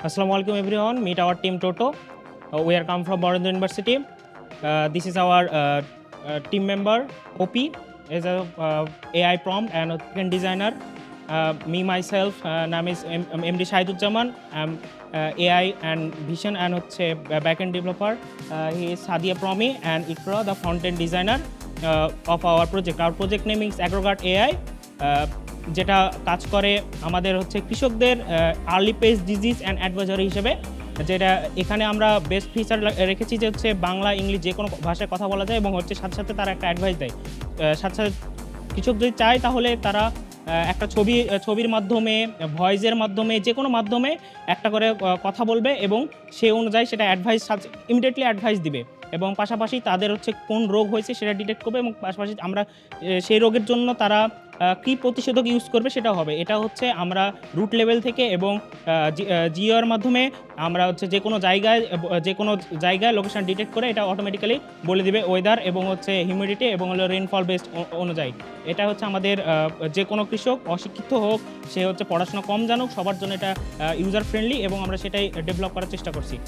Assalamu alaikum everyone. Meet our team Toto. We are come from Borondro University. This is our team member OP as a AI prompt and a designer. Me myself name is MD Shahiduzzaman. I'm AI and vision and backend developer. He is Sadia Promi and Ikra, the front-end designer of our project. Our project name is Agrogart AI. যেটা কাজ করে আমাদের কৃষকদের early page disease and advisory হিসেবে, যেটা এখানে আমরা best feature রেখেছি যে বাংলা ইংলিশ যে কোনো ভাষায় কথা বলা যায় এবং সাথে সাথে তারা একটা অ্যাডভাইস দেয়। সাথে সাথে কৃষক যদি চায় তাহলে তারা একটা ছবির মাধ্যমে, ভয়েসের মাধ্যমে, যে কোনো মাধ্যমে একটা করে কথা বলবে এবং সেই অনুযায়ী সেটা অ্যাডভাইস ইমিডিয়েটলি অ্যাডভাইস দিবে এবং পাশাপাশি তাদের কোন রোগ হয়েছে সেটা ডিটেক্ট করবে এবং পাশাপাশি আমরা সেই রোগের জন্য তারা কী প্রতিষেধক ইউজ করবে সেটাও হবে। এটা আমরা রুট লেভেল থেকে এবং জিওর মাধ্যমে আমরা যে কোনো জায়গায় লোকেশন ডিটেক্ট করে এটা অটোমেটিক্যালি বলে দিবে ওয়েদার এবং হিউমিডিটি এবং রেইনফল বেসড অনুযায়ী। এটা আমাদের যে কোনো কৃষক অশিক্ষিত হোক, সে পড়াশোনা কম জানুক, সবার জন্য এটা ইউজার ফ্রেন্ডলি এবং আমরা সেটাই ডেভেলপ করার চেষ্টা করছি।